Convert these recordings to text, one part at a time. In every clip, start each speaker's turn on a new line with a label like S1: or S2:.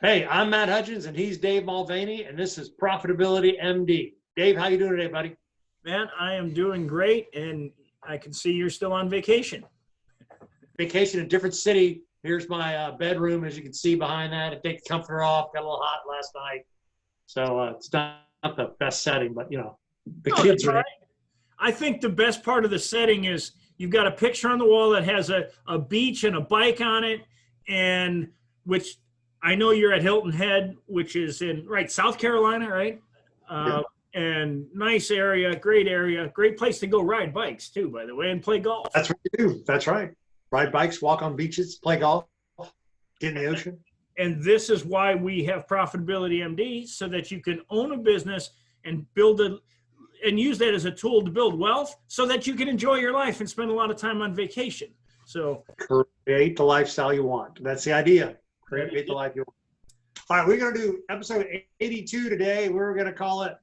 S1: Hey, I'm Matt Hutchins, and he's Dave Mulvaney, and this is Profitability MD. Dave, how you doing today, buddy?
S2: Man, I am doing great, and I can see you're still on vacation.
S1: Vacation in a different city. Here's my bedroom, as you can see behind that. I take the comforter off. Got a little hot last night, so it's not the best setting, but the kids are.
S2: Right. I think the best part of the setting is you've got a picture on the wall that has a beach and a bike on it, and which I know you're at Hilton Head, which is in South Carolina, right?
S1: Yeah.
S2: And nice area, great place to go ride bikes too, by the way, and play golf.
S1: That's what you do. That's right. Ride bikes, walk on beaches, play golf, get in the ocean.
S2: And this is why we have Profitability MD, so that you can own a business and and use that as a tool to build wealth so that you can enjoy your life and spend a lot of time on vacation. So
S1: create the lifestyle you want. That's the idea. Create the life you want. All right, we're going to do episode 82 today. We're going to call it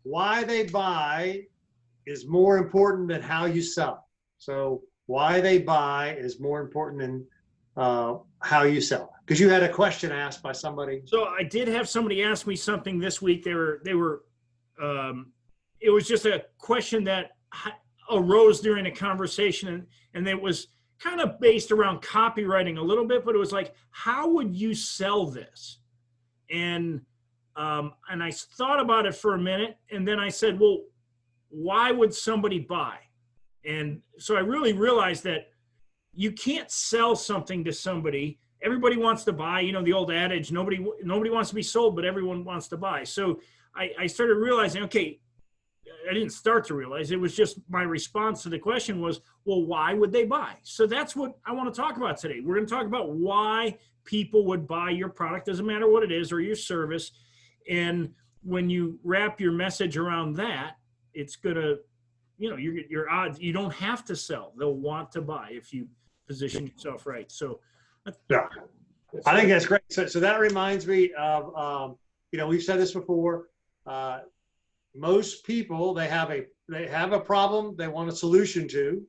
S1: Why They Buy is More Important Than How You Sell. So why they buy is more important than how you sell. Because you had a question asked by somebody.
S2: So I did have somebody ask me something this week. It was just a question that arose during a conversation, and it was kind of based around copywriting a little bit, but it was like, how would you sell this? And I thought about it for a minute, and then I said, well, why would somebody buy? And so I really realized that you can't sell something to somebody. Everybody wants to buy, the old adage, nobody wants to be sold, but everyone wants to buy. So I started realizing, okay, I didn't start to realize, it was just my response to the question was, well, why would they buy? So that's what I want to talk about today. We're going to talk about why people would buy your product, doesn't matter what it is, or your service. And when you wrap your message around that, it's going to, your odds, you don't have to sell. They'll want to buy if you position yourself right. So
S1: yeah, I think that's great. So that reminds me of, we've said this before. Most people, they have a problem they want a solution to,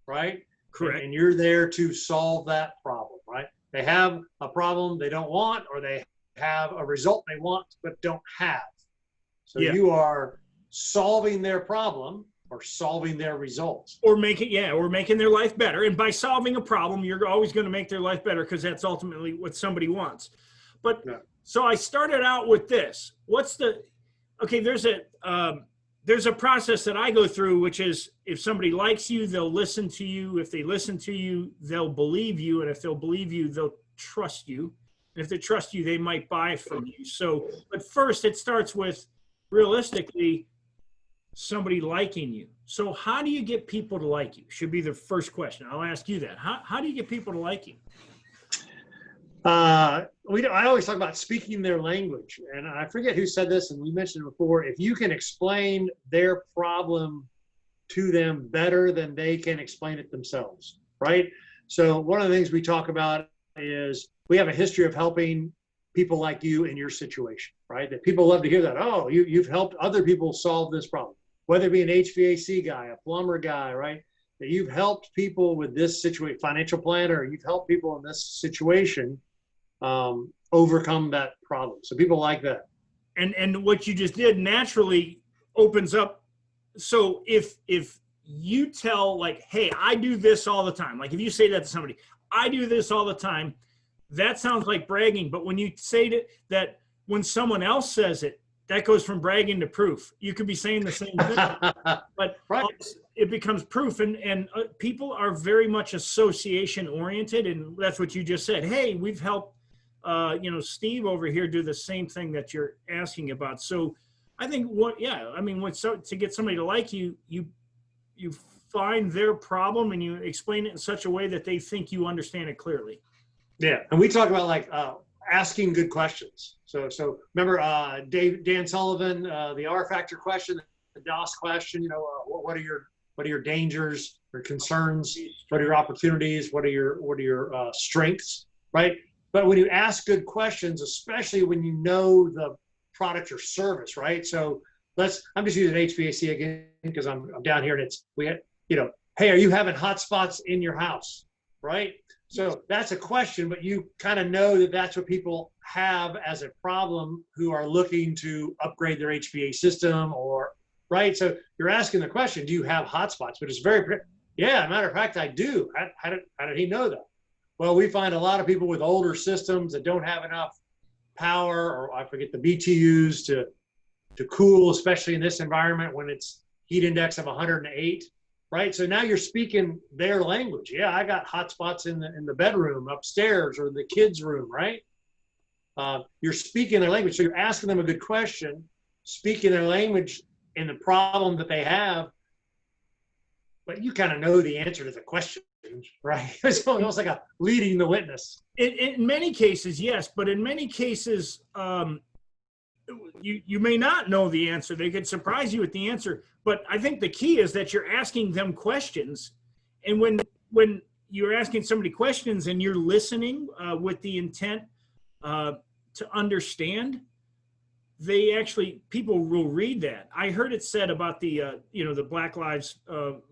S1: right?
S2: Correct.
S1: And you're there to solve that problem, right? They have a problem they don't want, or they have a result they want but don't have. So you are solving their problem or solving their results.
S2: Or making their life better. And by solving a problem, you're always going to make their life better, because that's ultimately what somebody wants. But so I started out with this. There's a process that I go through, which is, if somebody likes you, they'll listen to you. If they listen to you, they'll believe you. And if they'll believe you, they'll trust you. And if they trust you, they might buy from you. So, but first it starts with, realistically, somebody liking you. So how do you get people to like you? Should be the first question. I'll ask you that. How do you get people to like you?
S1: I always talk about speaking their language, and I forget who said this, and we mentioned it before. If you can explain their problem to them better than they can explain it themselves, right? So one of the things we talk about is we have a history of helping people like you in your situation, right? That people love to hear that. Oh, you've helped other people solve this problem, whether it be an HVAC guy, a plumber guy, right? That you've helped people with this situation, financial planner, you've helped people in this situation overcome that problem. So people like that.
S2: And what you just did naturally opens up. So if you tell, like, hey, I do this all the time. Like if you say that to somebody, I do this all the time, that sounds like bragging. But when you say that when someone else says it, that goes from bragging to proof. You could be saying the same thing, but it becomes proof. And people are very much association oriented. And that's what you just said. Hey, we've helped, Steve over here do the same thing that you're asking about. So I think to get somebody to like you, you find their problem and you explain it in such a way that they think you understand it clearly.
S1: Yeah. And we talk about asking good questions. So remember Dan Sullivan, the R factor question, the DOS question, what are your dangers or concerns? What are your opportunities? What are your strengths, right? But when you ask good questions, especially when you know the product or service, right? So I'm just using HVAC again because I'm down here and hey, are you having hot spots in your house, right? So that's a question, but you kind of know that that's what people have as a problem who are looking to upgrade their HVA system or, right? So you're asking the question, do you have hotspots? But it's very, yeah, matter of fact, I do. How did he know that? Well, we find a lot of people with older systems that don't have enough power, or I forget the BTUs to cool, especially in this environment when it's heat index of 108. Right, so now you're speaking their language. Yeah, I got hotspots in the bedroom upstairs or the kids' room. Right, you're speaking their language, so you're asking them a good question, speaking their language in the problem that they have. But you kind of know the answer to the question, right? It's almost like a leading the witness.
S2: In many cases, yes, but in many cases, you may not know the answer. They could surprise you with the answer. But I think the key is that you're asking them questions. And when you're asking somebody questions and you're listening with the intent to understand, people will read that. I heard it said about the Black Lives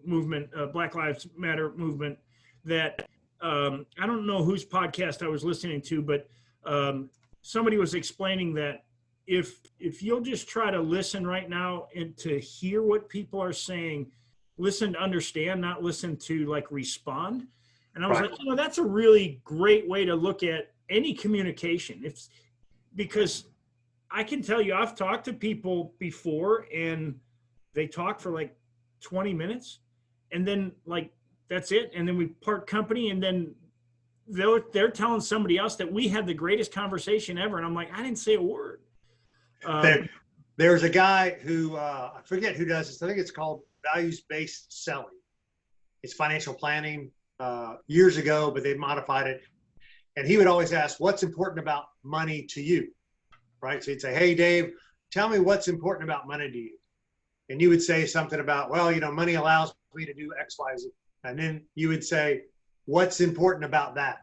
S2: movement, Black Lives Matter movement, that I don't know whose podcast I was listening to, but somebody was explaining that if you'll just try to listen right now and to hear what people are saying, listen to understand, not listen to like respond. And I was like, that's a really great way to look at any communication. Because I can tell you, I've talked to people before and they talk for like 20 minutes and then like, that's it. And then we part company and then they're telling somebody else that we had the greatest conversation ever. And I'm like, I didn't say a word.
S1: There's a guy who, I forget who does this. I think it's called values-based selling. It's financial planning years ago, but they modified it. And he would always ask, what's important about money to you? Right? So he'd say, hey, Dave, tell me what's important about money to you. And you would say something about, well, money allows me to do X, Y, Z. And then you would say, what's important about that?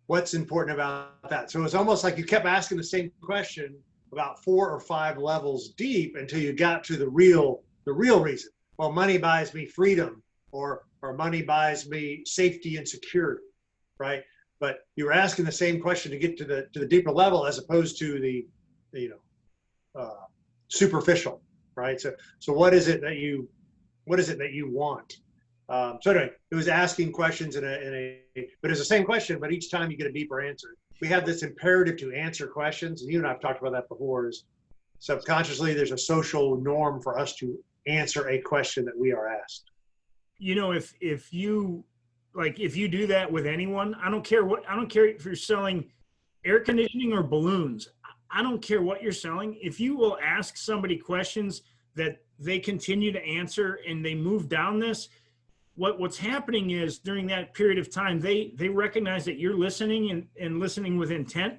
S1: What's important about that? So it's almost like you kept asking the same question about 4 or 5 levels deep until you got to the real reason. Well, money buys me freedom, or money buys me safety and security, right? But you were asking the same question to get to the deeper level as opposed to the superficial, right? So what is it that you want? So anyway, it was asking questions but it's the same question, but each time you get a deeper answer. We have this imperative to answer questions, and you and I have talked about that before, is subconsciously there's a social norm for us to answer a question that we are asked.
S2: If you do that with anyone, I don't care if you're selling air conditioning or balloons. I don't care what you're selling. If you will ask somebody questions that they continue to answer and they move down this, what's happening is during that period of time, they recognize that you're listening and listening with intent.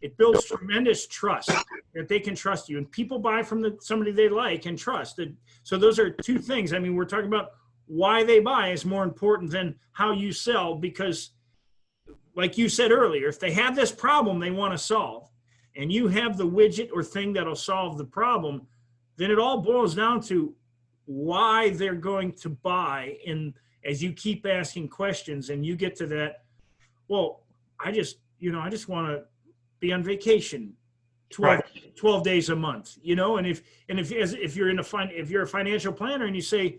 S2: It builds tremendous trust that they can trust you, and people buy from somebody they like and trust. So those are two things. I mean, we're talking about why they buy is more important than how you sell, because like you said earlier, if they have this problem they want to solve and you have the widget or thing that'll solve the problem, then it all boils down to why they're going to buy. And as you keep asking questions and you get to that, well, I just want to be on vacation 12 days a month, and if you're a financial planner and you say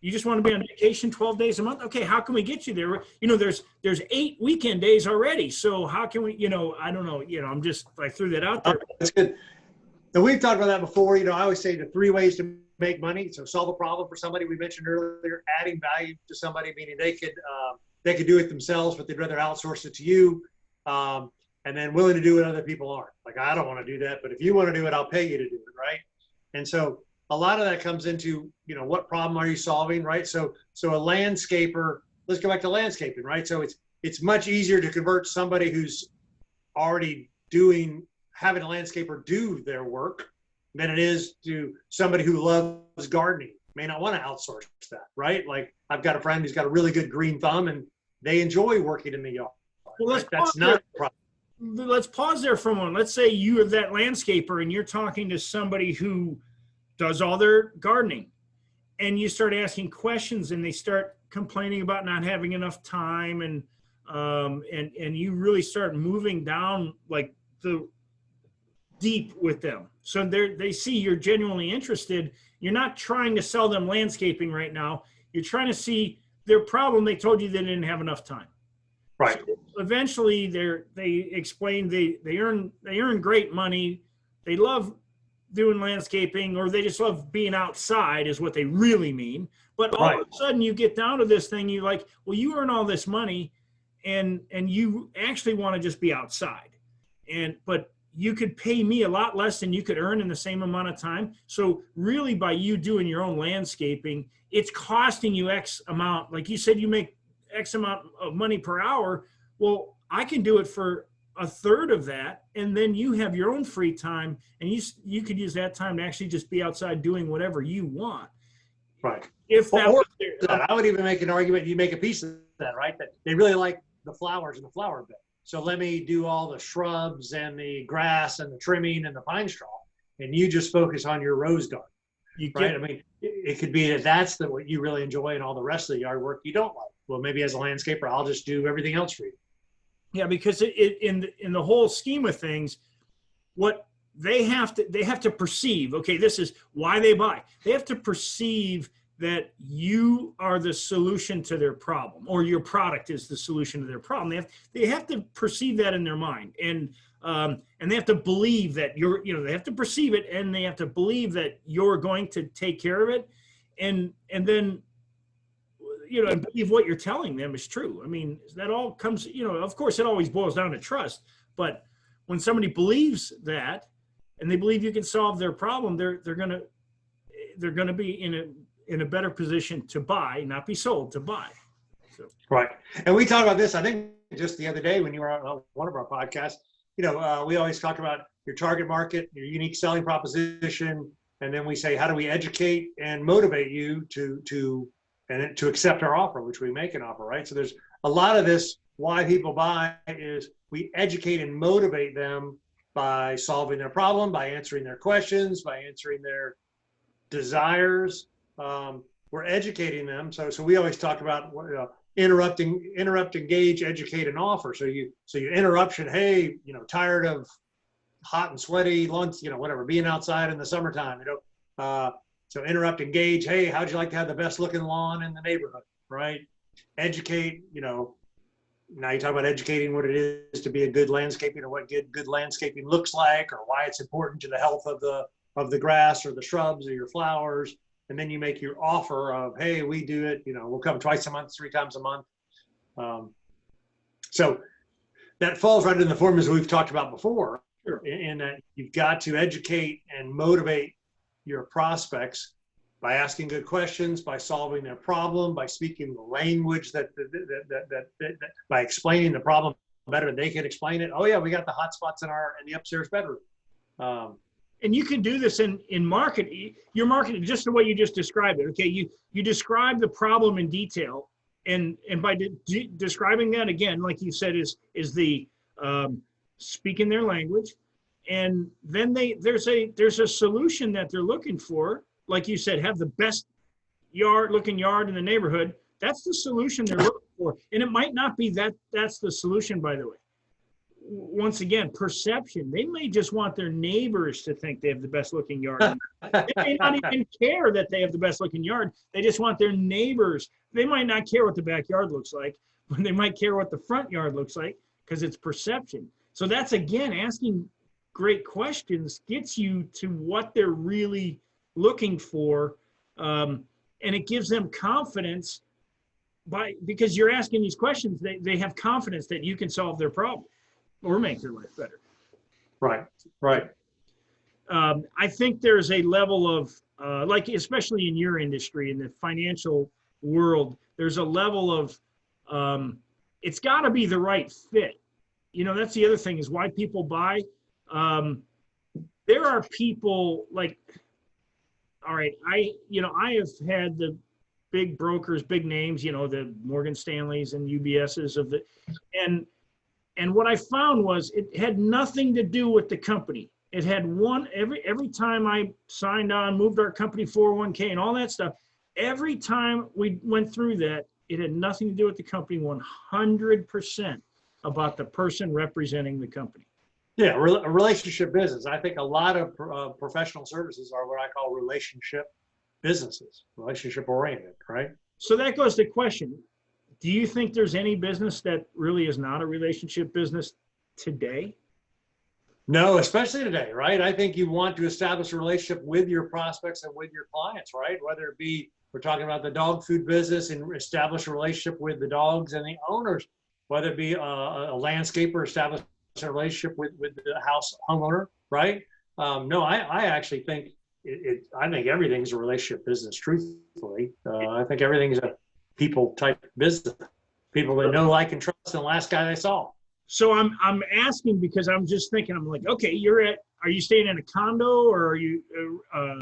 S2: you just want to be on vacation 12 days a month, okay, how can we get you there? There's 8 weekend days already, so how can we, I don't know, I'm just, I threw that out there.
S1: That's good. And we've talked about that before. I always say the 3 ways to make money. So solve a problem for somebody. We mentioned earlier, adding value to somebody, meaning they could do it themselves, but they'd rather outsource it to you. And then willing to do what other people aren't. Like, I don't want to do that, but if you want to do it, I'll pay you to do it, right? And so a lot of that comes into, what problem are you solving, right? So a landscaper, let's go back to landscaping, right? So it's much easier to convert somebody who's already having a landscaper do their work than it is to somebody who loves gardening, may not want to outsource that, right? Like, I've got a friend who's got a really good green thumb and they enjoy working in the yard.
S2: Well,
S1: that's not a problem.
S2: Let's pause there for a moment. Let's say you are that landscaper and you're talking to somebody who does all their gardening, and you start asking questions and they start complaining about not having enough time and and you really start moving down like the deep with them. So they see you're genuinely interested. You're not trying to sell them landscaping right now. You're trying to see their problem. They told you they didn't have enough time.
S1: Right.
S2: So eventually they explain they earn great money. They love doing landscaping, or they just love being outside is what they really mean. But all of a sudden you get down to this thing, you're like, well, you earn all this money and you actually want to just be outside. But you could pay me a lot less than you could earn in the same amount of time. So really by you doing your own landscaping, it's costing you X amount. Like you said, you make X amount of money per hour. Well, I can do it for a third of that. And then you have your own free time, and you could use that time to actually just be outside doing whatever you want.
S1: Right.
S2: If that was
S1: I would even make an argument, you make a piece of that, right? That they really like the flowers in the flower bed. So let me do all the shrubs and the grass and the trimming and the pine straw, and you just focus on your rose garden, right? I mean, it could be that that's what you really enjoy, and all the rest of the yard work you don't like. Well, maybe as a landscaper, I'll just do everything else for you.
S2: Yeah, because in the whole scheme of things, what they have to perceive. Okay, this is why they buy. They have to perceive that you are the solution to their problem, or your product is the solution to their problem. They have to perceive that in their mind, and they have to believe that they have to perceive it, and they have to believe that you're going to take care of it, and then and believe what you're telling them is true. I mean, that all comes, of course, it always boils down to trust. But when somebody believes that, and they believe you can solve their problem, they're gonna be in a better position to buy, not be sold, to buy. So.
S1: Right. And we talked about this, I think, just the other day when you were on one of our podcasts. We always talk about your target market, your unique selling proposition, and then we say, how do we educate and motivate you to accept our offer, which we make an offer, right? So there's a lot of this, why people buy is we educate and motivate them by solving their problem, by answering their questions, by answering their desires. We're educating them. So we always talk about interrupt, engage, educate, and offer. So you interruption, hey, tired of hot and sweaty lunch, whatever, being outside in the summertime, so interrupt, engage, hey, how'd you like to have the best looking lawn in the neighborhood, right? Educate, now you talk about educating what it is to be a good landscaping, or what good landscaping looks like, or why it's important to the health of the grass or the shrubs or your flowers. And then you make your offer of, hey, we do it, we'll come twice a month, 3 times a month. So that falls right in the form as we've talked about before, in that you've got to educate and motivate your prospects by asking good questions, by solving their problem, by speaking the language that by explaining the problem better than they can explain it. Oh yeah, we got the hot spots in the upstairs bedroom.
S2: And you can do this in marketing. Your marketing, just the way you just described it. Okay, you describe the problem in detail, and by describing that, again, like you said, is the speaking their language, and then there's a solution that they're looking for. Like you said, have the best looking yard in the neighborhood. That's the solution they're looking for, and it might not be that's the solution, by the way. Once again, perception. They may just want their neighbors to think they have the best looking yard. They may not even care that they have the best looking yard. They just want their neighbors. They might not care what the backyard looks like, but they might care what the front yard looks like, because it's perception. So that's, again, asking great questions gets you to what they're really looking for. And it gives them confidence because you're asking these questions, they have confidence that you can solve their problem or make their life better.
S1: Right.
S2: I think there's a level of, like, especially in your industry, in the financial world, there's a level of, it's got to be the right fit. That's the other thing, is why people buy. There are people like, all right, I have had the big brokers, big names, the Morgan Stanleys and UBSs and what I found was it had nothing to do with the company. It had every time I signed on, moved our company 401k and all that stuff, every time we went through that, It had nothing to do with the company, 100% about the person representing the company.
S1: Yeah, a relationship business. I think a lot of professional services are what I call relationship businesses, relationship oriented, right?
S2: So that goes to the question, do you think there's any business that really is not a relationship business today?
S1: No, especially today, right? I think you want to establish a relationship with your prospects and with your clients, right? Whether it be, we're talking about the dog food business, and establish a relationship with the dogs and the owners, whether it be a landscaper, establish a relationship with the house homeowner, right? No, I actually think I think everything's a relationship business, truthfully. I think everything's a people type business. People that know, like, and trust, and the last guy they saw.
S2: So I'm asking because I'm just thinking, I'm like, okay, are you staying in a condo, or are you?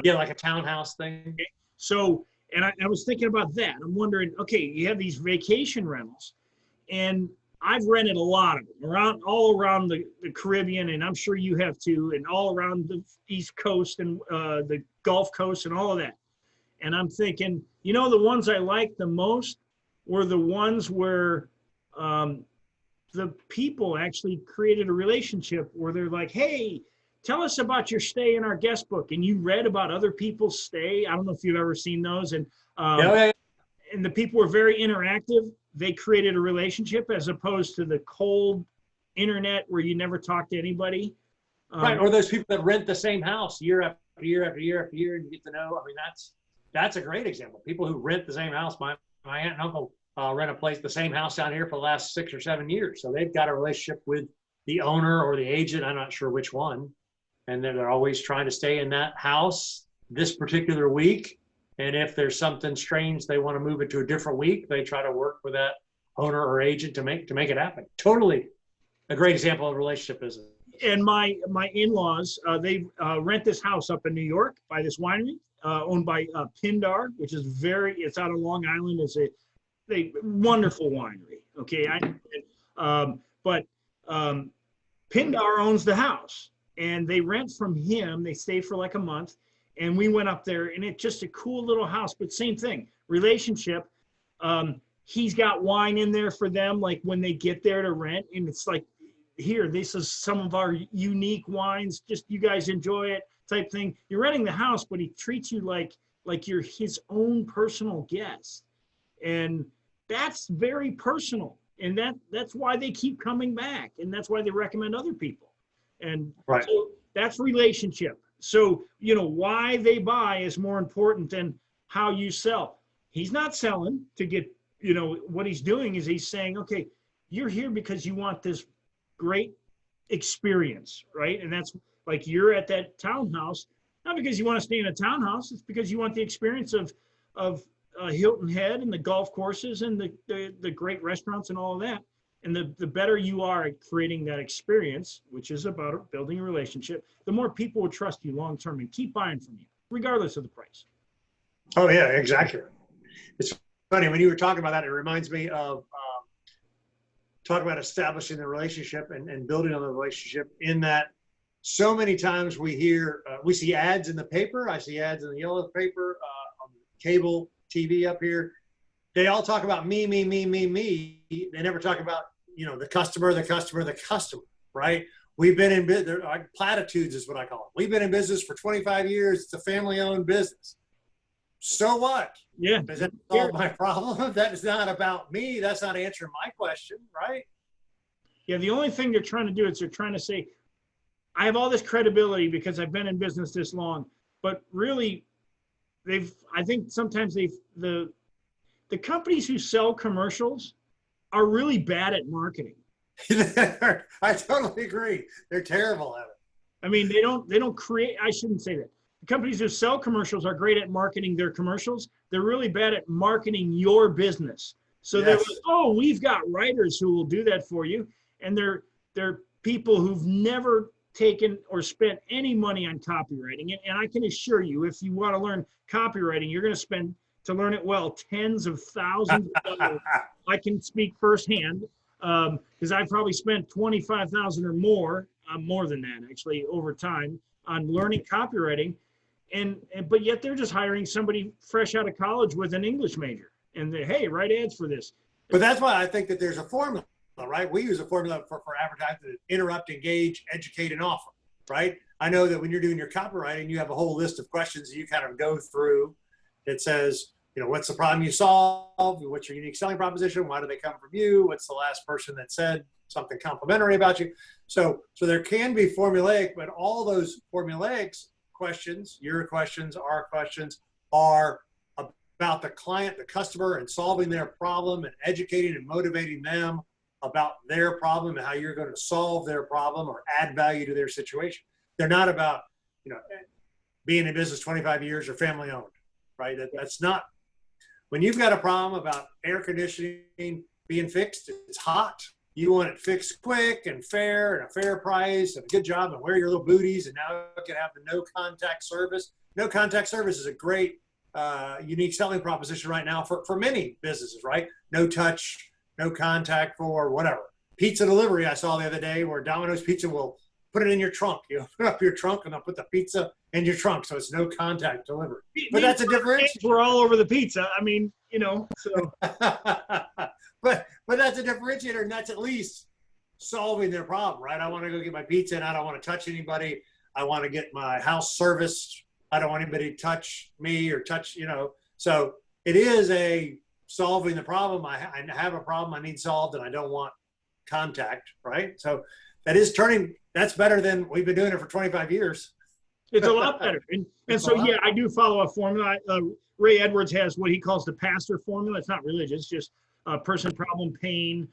S1: Yeah, like a townhouse thing.
S2: So, and I was thinking about that. I'm wondering, okay, you have these vacation rentals, and I've rented a lot of them all around the Caribbean, and I'm sure you have too, and all around the East Coast and the Gulf Coast and all of that. And I'm thinking, the ones I liked the most were the ones where the people actually created a relationship where they're like, hey, tell us about your stay in our guest book. And you read about other people's stay. I don't know if you've ever seen those. And and the people were very interactive. They created a relationship as opposed to the cold internet where you never talk to anybody.
S1: Right, or those people that rent the same house year after year after year after year, and you get to know. I mean, that's a great example. People who rent the same house. My aunt and uncle rent the same house down here for the last 6 or 7 years. So they've got a relationship with the owner or the agent. I'm not sure which one. And they're always trying to stay in that house this particular week. And if there's something strange, they want to move it to a different week, they try to work with that owner or agent to make it happen. Totally a great example of relationship business.
S2: And my in-laws, they rent this house up in New York by this winery owned by Pindar, which is it's out of Long Island. It's a wonderful winery. Okay. But Pindar owns the house, and they rent from him. They stay for like a month, and we went up there, and it's just a cool little house, but same thing, relationship. He's got wine in there for them, like when they get there to rent, and it's like, here, this is some of our unique wines, just you guys enjoy it type thing. You're renting the house, but he treats you like you're his own personal guest. And that's very personal. And that's why they keep coming back. And that's why they recommend other people. And
S1: right.
S2: So that's relationship. So, why they buy is more important than how you sell. He's not selling to get, what he's doing is he's saying, okay, you're here because you want this great experience, right? And that's like, you're at that townhouse, not because you want to stay in a townhouse, it's because you want the experience of Hilton Head and the golf courses and the great restaurants and all of that. And the better you are at creating that experience, which is about building a relationship, the more people will trust you long-term and keep buying from you, regardless of the price.
S1: Oh yeah, exactly. It's funny, when you were talking about that, it reminds me of talking about establishing the relationship and building on the relationship, in that so many times we see ads in the paper. I see ads in the yellow paper, on cable TV up here. They all talk about me, me, me, me, me. They never talk about, the customer, right? We've been in business, platitudes is what I call it. We've been in business for 25 years. It's a family-owned business. So what?
S2: Yeah.
S1: Does that solve my problem? That is not about me. That's not answering my question, right?
S2: Yeah, the only thing they're trying to do is they're trying to say, I have all this credibility because I've been in business this long. But really, I think sometimes the companies who sell commercials are really bad at marketing.
S1: I totally agree. They're terrible at it.
S2: I mean, they don't create, I shouldn't say that. The companies who sell commercials are great at marketing their commercials. They're really bad at marketing your business. So They're like, oh, we've got writers who will do that for you. And they're people who've never taken or spent any money on copywriting. And I can assure you, if you want to learn copywriting, you're going to spend, to learn it well, tens of thousands of dollars. I can speak firsthand because I've probably spent $25,000 or more than that actually over time on learning copywriting. But yet they're just hiring somebody fresh out of college with an English major. and hey, write ads for this.
S1: But that's why I think that there's a formula, right? We use a formula for advertising: interrupt, engage, educate, and offer, right? I know that when you're doing your copywriting, you have a whole list of questions that you kind of go through. It says, what's the problem you solve? What's your unique selling proposition? Why do they come from you? What's the last person that said something complimentary about you? So there can be formulaic, but all those formulaic questions, your questions, our questions, are about the client, the customer, and solving their problem and educating and motivating them about their problem and how you're going to solve their problem or add value to their situation. They're not about, being in business 25 years or family owned, right? That's not, when you've got a problem about air conditioning being fixed, it's hot. You want it fixed quick and fair and a fair price and a good job and wear your little booties. And now you can have the no contact service. No contact service is a great unique selling proposition right now for many businesses, right? No touch, no contact for whatever. Pizza delivery I saw the other day where Domino's Pizza will put it in your trunk. You open up your trunk and they'll put the pizza in your trunk, so it's no contact delivery. But that's a differentiator.
S2: We're all over the pizza. I mean, so.
S1: but that's a differentiator, and that's at least solving their problem, right? I want to go get my pizza and I don't want to touch anybody. I want to get my house serviced. I don't want anybody to touch me or touch, So it is a solving the problem. I have a problem I need solved and I don't want contact, right? So that's better than we've been doing it for 25 years.
S2: It's a lot better. And so, yeah, I do follow a formula. Ray Edwards has what he calls the pastor formula. It's not religious, it's just person, problem, pain,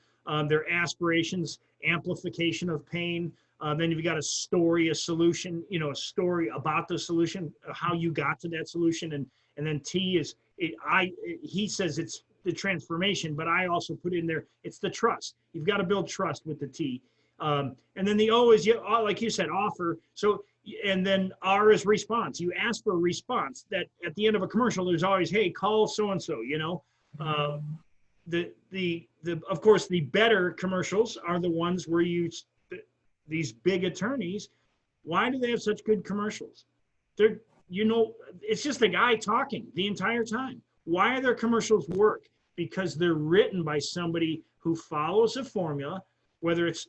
S2: their aspirations, amplification of pain. Then you've got a story, a solution, a story about the solution, how you got to that solution. And then T is, he says it's the transformation, but I also put in there, it's the trust. You've got to build trust with the T. And then the O is, like you said, offer. So, and then R is response. You ask for a response. That at the end of a commercial, there's always, hey, call so-and-so, of course, the better commercials are the ones where these big attorneys, why do they have such good commercials? It's just a guy talking the entire time. Why are their commercials work? Because they're written by somebody who follows a formula, whether it's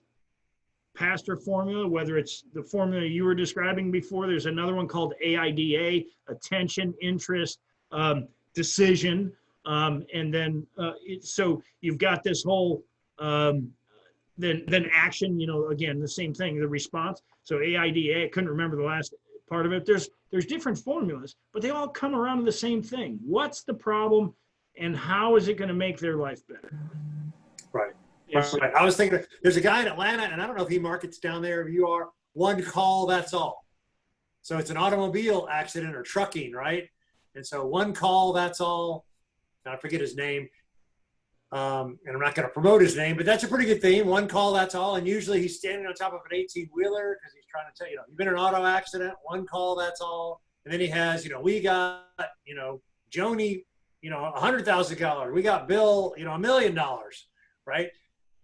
S2: pastor formula, whether it's the formula you were describing before. There's another one called AIDA, attention, interest, decision. And then, so you've got this whole, then action, again, the same thing, the response. So AIDA, I couldn't remember the last part of it. There's different formulas, but they all come around to the same thing. What's the problem and how is it going to make their life better?
S1: Right. Right. I was thinking there's a guy in Atlanta, and I don't know if he markets down there. If you are, one call, that's all. So it's an automobile accident or trucking, right? And so one call, that's all. I forget his name. And I'm not going to promote his name, but that's a pretty good theme. One call, that's all. And usually he's standing on top of an 18-wheeler because he's trying to tell you've been in an auto accident. One call, that's all. And then he has, we got, Joni, $100,000. We got Bill, $1 million, right?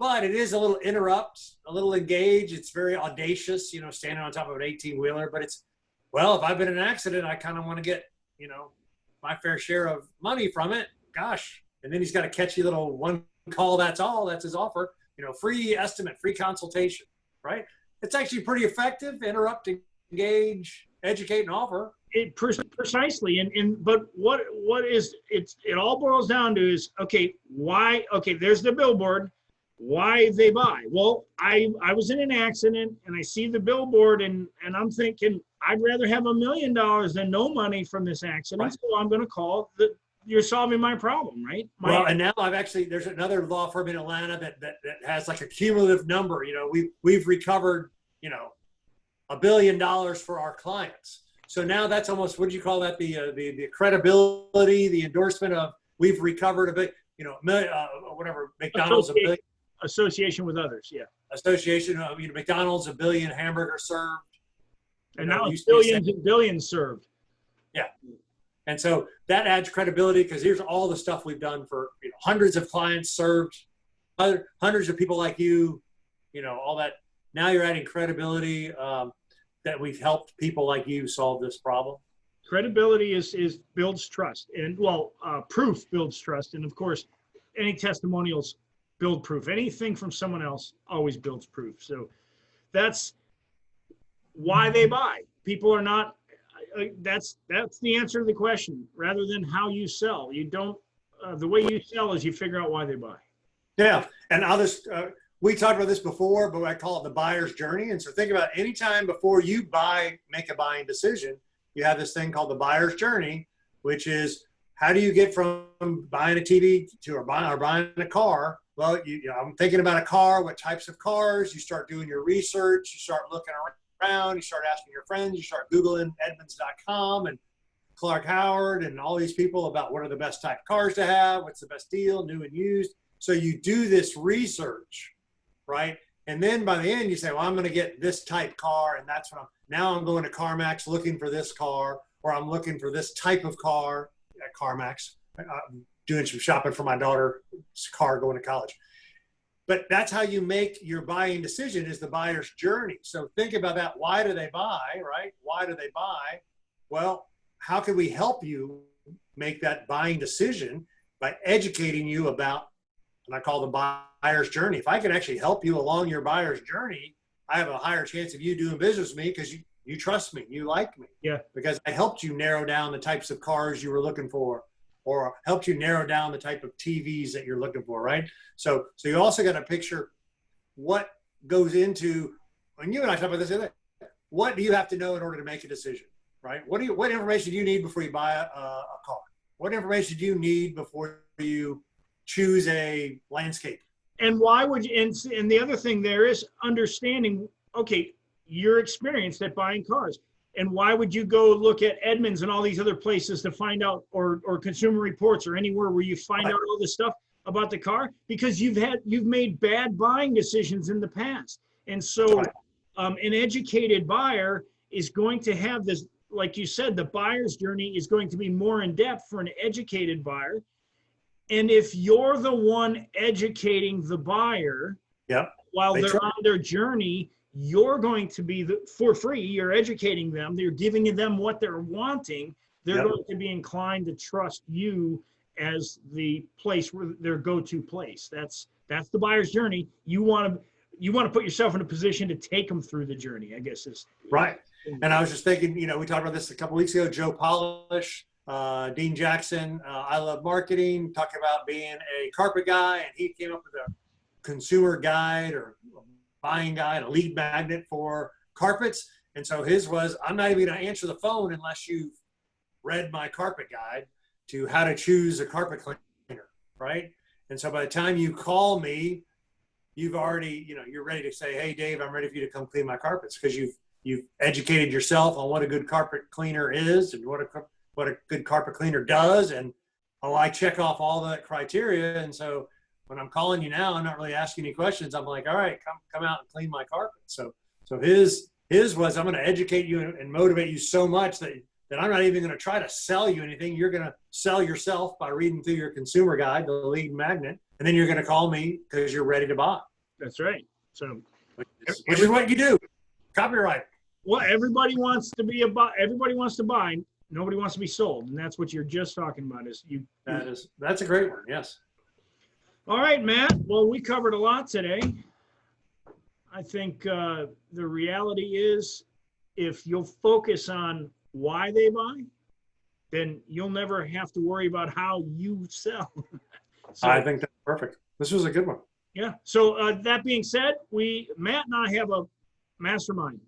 S1: But it is a little interrupt, a little engage. It's very audacious, standing on top of an 18-wheeler. But it's, if I've been in an accident, I kind of want to get, my fair share of money from it. Gosh. And then he's got a catchy little one call, that's all. That's his offer. Free estimate, free consultation, right? It's actually pretty effective. Interrupt, engage, educate, and offer.
S2: Precisely. But what is it all boils down to is, why? There's the billboard. Why they buy? Well, I was in an accident and I see the billboard and I'm thinking I'd rather have $1 million than no money from this accident. Right. So I'm going to call you're solving my problem, right?
S1: And now there's another law firm in Atlanta that has like a cumulative number. We've recovered, $1 billion for our clients. So now that's almost, what do you call that? The credibility, the endorsement of we've recovered a bit, whatever, McDonald's, $1 billion.
S2: Association with others, yeah.
S1: Association of, McDonald's, 1 billion hamburgers served.
S2: And now it's billions and billions served.
S1: Yeah. And so that adds credibility because here's all the stuff we've done for hundreds of clients served, hundreds of people like you, all that. Now you're adding credibility that we've helped people like you solve this problem.
S2: Credibility is builds trust, and well, proof builds trust, and of course, any testimonials build proof. Anything from someone else always builds proof. So that's why they buy. People are not. That's the answer to the question. Rather than how you sell, you don't. The way you sell is you figure out why they buy.
S1: Yeah, and I'll just. We talked about this before, but I call it the buyer's journey. And so think about any time before you make a buying decision, you have this thing called the buyer's journey, which is how do you get from buying a TV to buying a car? Well, I'm thinking about a car, what types of cars, you start doing your research, you start looking around, you start asking your friends, you start Googling Edmunds.com and Clark Howard and all these people about what are the best type of cars to have, what's the best deal, new and used. So you do this research, right? And then by the end you say, well, I'm going to get this type car, and that's what now I'm going to CarMax looking for this car, or I'm looking for this type of car at CarMax, doing some shopping for my daughter's car going to college. But that's how you make your buying decision, is the buyer's journey. So think about that. Why do they buy, right? Why do they buy? Well, how can we help you make that buying decision by educating you about, and I call the buyer's journey. If I can actually help you along your buyer's journey, I have a higher chance of you doing business with me because you trust me, you like me.
S2: Yeah.
S1: Because I helped you narrow down the types of cars you were looking for, or helped you narrow down the type of TVs that you're looking for, right? So you also got to picture what goes into, when you and I talk about this the other day, what do you have to know in order to make a decision, right? What information do you need before you buy a car? What information do you need before you choose a landscape?
S2: And why would you, and the other thing there is understanding, okay, you're experienced at buying cars. And why would you go look at Edmunds and all these other places to find out, or Consumer Reports, or anywhere where you find out all this stuff about the car? Because you've made bad buying decisions in the past. And so an educated buyer is going to have this, like you said, the buyer's journey is going to be more in depth for an educated buyer. And if you're the one educating the buyer, while they're on their journey, you're going to be for free. You're educating them. They're giving them what they're wanting. They're going to be inclined to trust you as the place where their go-to place. That's the buyer's journey. You want to put yourself in a position to take them through the journey, I guess is
S1: right. And I was just thinking, we talked about this a couple of weeks ago. Joe Polish, Dean Jackson, I Love Marketing, talking about being a carpet guy, and he came up with a consumer guide or buying guide, a lead magnet for carpets. And so his was, I'm not even going to answer the phone unless you've read my carpet guide to how to choose a carpet cleaner, right? And so by the time you call me, you've already, you're ready to say, hey, Dave, I'm ready for you to come clean my carpets, because you've educated yourself on what a good carpet cleaner is and what a good carpet cleaner does. And, I check off all that criteria. And so when I'm calling you now, I'm not really asking any questions. I'm like, all right, come out and clean my carpet. So his was, I'm going to educate you and motivate you so much that I'm not even going to try to sell you anything. You're going to sell yourself by reading through your consumer guide, the lead magnet, and then you're going to call me because you're ready to buy.
S2: That's right. So,
S1: which is what you do. Copyright.
S2: Well, everybody wants to buy. Nobody wants to be sold, and that's what you're just talking about.
S1: That's a great one. Yes.
S2: All right, Matt. Well, we covered a lot today. I think the reality is, if you'll focus on why they buy, then you'll never have to worry about how you sell. So,
S1: I think that's perfect. This was a good one.
S2: Yeah. So that being said, Matt and I have a mastermind.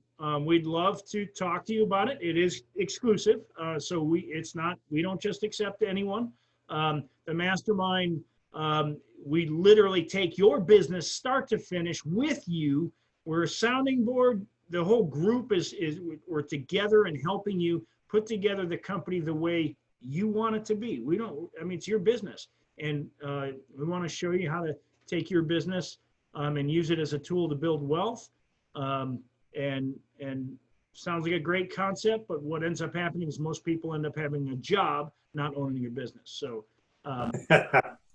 S2: We'd love to talk to you about it. It is exclusive. So we don't just accept anyone. The mastermind, we literally take your business start to finish with you. We're a sounding board. The whole group we're together and helping you put together the company the way you want it to be. It's your business. And we want to show you how to take your business and use it as a tool to build wealth. And sounds like a great concept, but what ends up happening is most people end up having a job, not owning your business. So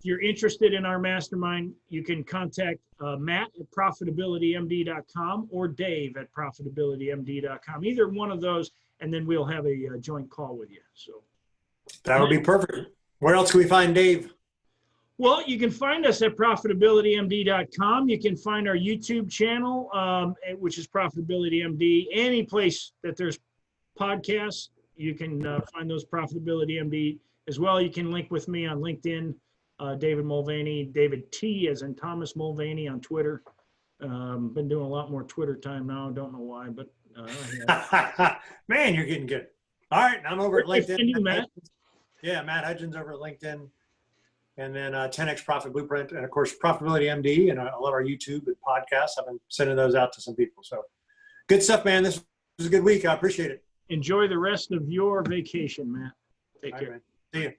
S2: you're interested in our mastermind, you can contact Matt at profitabilitymd.com or Dave at profitabilitymd.com. Either one of those, and then we'll have a joint call with you. So
S1: that would be perfect. Where else can we find Dave?
S2: Well, you can find us at profitabilitymd.com. You can find our YouTube channel, which is Profitability MD. Any place that there's podcasts, you can find those Profitability MD as well. You can link with me on LinkedIn, David Mulvaney, David T as in Thomas Mulvaney on Twitter. Been doing a lot more Twitter time now. Don't know why, but
S1: man, you're getting good. All right, I'm over at LinkedIn.
S2: You, Matt?
S1: Yeah, Matt Hudgens over at LinkedIn. And then 10X Profit Blueprint, and of course, Profitability MD, and I love our YouTube and podcasts. I've been sending those out to some people. So good stuff, man. This was a good week. I appreciate it.
S2: Enjoy the rest of your vacation, Matt. Take care.
S1: Right, man. See you.